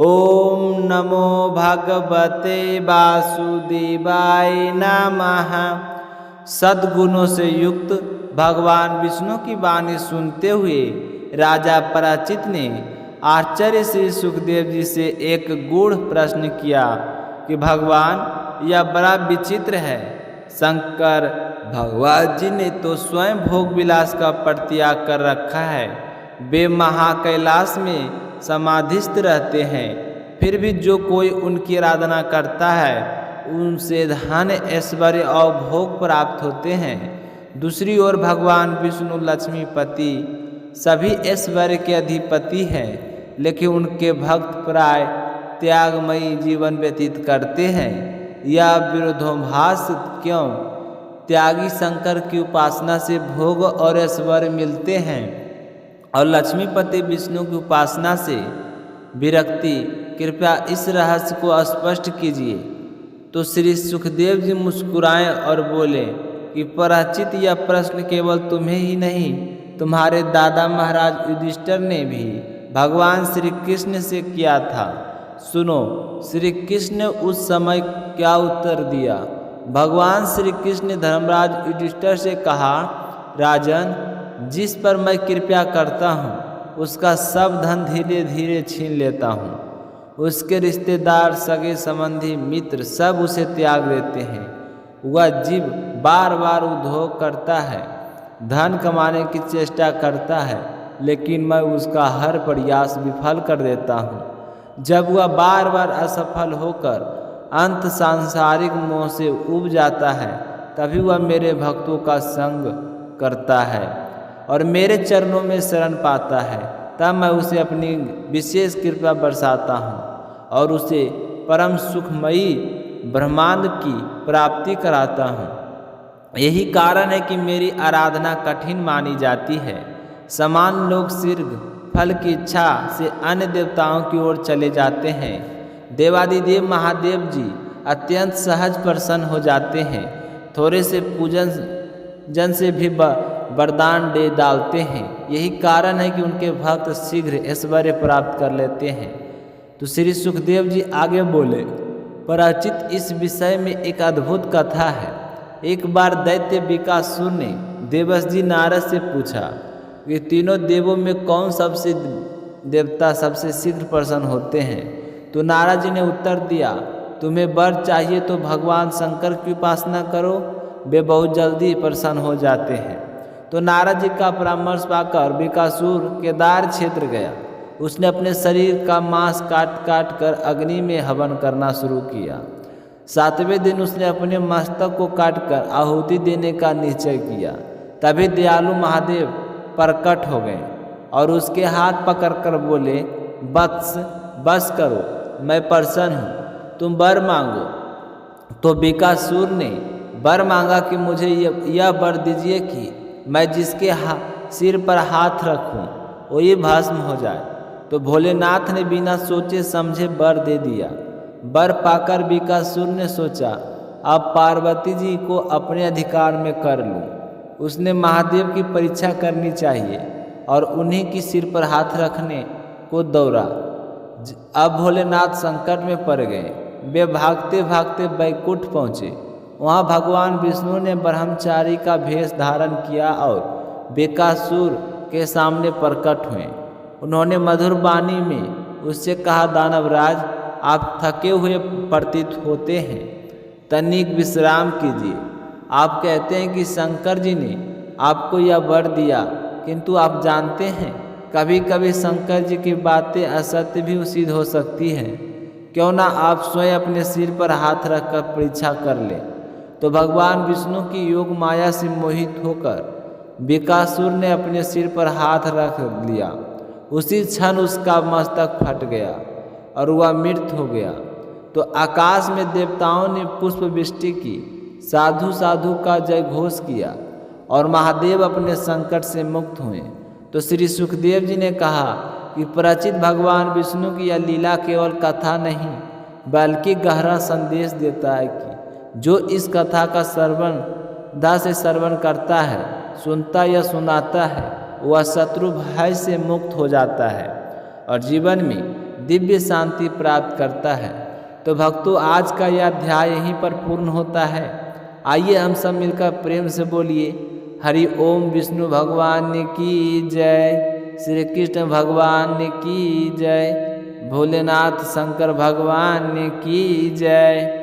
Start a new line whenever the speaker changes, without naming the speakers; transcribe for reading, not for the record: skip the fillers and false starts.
ओम नमो भगवते वासुदेवाय नमः। सद्गुणों से युक्त भगवान विष्णु की वाणी सुनते हुए राजा पराचित ने आश्चर्य से सुखदेव जी से एक गूढ़ प्रश्न किया कि भगवान, यह बड़ा विचित्र है। शंकर भगवान जी ने तो स्वयं भोग विलास का परित्याग कर रखा है। वे महाकैलाश में समाधिस्थ रहते हैं, फिर भी जो कोई उनकी आराधना करता है उनसे धन ऐश्वर्य और भोग प्राप्त होते हैं। दूसरी ओर भगवान विष्णु लक्ष्मीपति सभी ऐश्वर्य के अधिपति हैं, लेकिन उनके भक्त प्राय त्यागमयी जीवन व्यतीत करते हैं। यह विरोधाभास क्यों? त्यागी शंकर की उपासना से भोग और ऐश्वर्य मिलते हैं और लक्ष्मीपति विष्णु की उपासना से विरक्ति। कृपया इस रहस्य को स्पष्ट कीजिए। तो श्री सुखदेव जी मुस्कुराए और बोले कि पराचित, यह प्रश्न केवल तुम्हें ही नहीं, तुम्हारे दादा महाराज युधिष्ठिर ने भी भगवान श्री कृष्ण से किया था। सुनो, श्री कृष्ण ने उस समय क्या उत्तर दिया। भगवान श्री कृष्ण ने धर्मराज युधिष्ठिर से कहा, राजन, जिस पर मैं कृपा करता हूँ उसका सब धन धीरे धीरे छीन लेता हूँ। उसके रिश्तेदार, सगे संबंधी, मित्र सब उसे त्याग देते हैं। वह जीव बार बार उद्योग करता है, धन कमाने की चेष्टा करता है, लेकिन मैं उसका हर प्रयास विफल कर देता हूँ। जब वह बार बार असफल होकर अंत सांसारिक मोह से उब जाता है, तभी वह मेरे भक्तों का संग करता है और मेरे चरणों में शरण पाता है। तब मैं उसे अपनी विशेष कृपा बरसाता हूँ और उसे परम सुखमयी ब्रह्मांड की प्राप्ति कराता हूँ। यही कारण है कि मेरी आराधना कठिन मानी जाती है। समान लोग शीघ्र फल की इच्छा से अन्य देवताओं की ओर चले जाते हैं। देवादिदेव महादेव जी अत्यंत सहज प्रसन्न हो जाते हैं। थोड़े से पूजन जन से भी वरदान दे डालते हैं। यही कारण है कि उनके भक्त शीघ्र ऐश्वर्य प्राप्त कर लेते हैं। तो श्री सुखदेव जी आगे बोले, पराचित, इस विषय में एक अद्भुत कथा है। एक बार दैत्य विकासुर ने देवश जी नारद से पूछा कि तीनों देवों में कौन सबसे देवता सबसे शीघ्र प्रसन्न होते हैं। तो नारद जी ने उत्तर दिया, तुम्हें वर चाहिए तो भगवान शंकर की उपासना करो, वे बहुत जल्दी प्रसन्न हो जाते हैं। तो नारद जी का परामर्श पाकर विकासुर केदार क्षेत्र गया। उसने अपने शरीर का मांस काट काट कर अग्नि में हवन करना शुरू किया। 7वें दिन उसने अपने मस्तक को काटकर आहुति देने का निश्चय किया। तभी दयालु महादेव प्रकट हो गए और उसके हाथ पकड़कर बोले, वत्स, बस करो, मैं प्रसन्न हूँ, तुम वर मांगो। तो विकासुर ने वर मांगा कि मुझे यह वर दीजिए कि मैं जिसके सिर पर हाथ रखूं वही भस्म हो जाए। तो भोलेनाथ ने बिना सोचे समझे वर दे दिया। वर पाकर विकासुर ने सोचा, अब पार्वती जी को अपने अधिकार में कर लूं। उसने महादेव की परीक्षा करनी चाहिए और उन्हीं की सिर पर हाथ रखने को दौड़ा। अब भोलेनाथ संकट में पड़ गए। वे भागते भागते बैकुंठ पहुँचे। वहाँ भगवान विष्णु ने ब्रह्मचारी का भेष धारण किया और बेकासुर के सामने प्रकट हुए। उन्होंने मधुर वाणी में उससे कहा, दानवराज, आप थके हुए प्रतीत होते हैं, तनिक विश्राम कीजिए। आप कहते हैं कि शंकर जी ने आपको यह वर दिया, किंतु आप जानते हैं कभी कभी शंकर जी की बातें असत्य भी सिद्ध हो सकती हैं। क्यों ना आप स्वयं अपने सिर पर हाथ रखकर परीक्षा कर लें। तो भगवान विष्णु की योग माया से मोहित होकर विकासुर ने अपने सिर पर हाथ रख लिया। उसी क्षण उसका मस्तक फट गया और वह मृत हो गया। तो आकाश में देवताओं ने पुष्प वृष्टि की, साधु साधु का जय घोष किया और महादेव अपने संकट से मुक्त हुए। तो श्री सुखदेव जी ने कहा कि पराचित, भगवान विष्णु की यह लीला केवल कथा नहीं बल्कि गहरा संदेश देता है कि जो इस कथा का श्रवण करता है, सुनता या सुनाता है, वह शत्रु भय से मुक्त हो जाता है और जीवन में दिव्य शांति प्राप्त करता है। तो भक्तों, आज का यह अध्याय यहीं पर पूर्ण होता है। आइए हम सब मिलकर प्रेम से बोलिए हरि ओम विष्णु भगवान की जय, श्री कृष्ण भगवान की जय, भोलेनाथ शंकर भगवान की जय।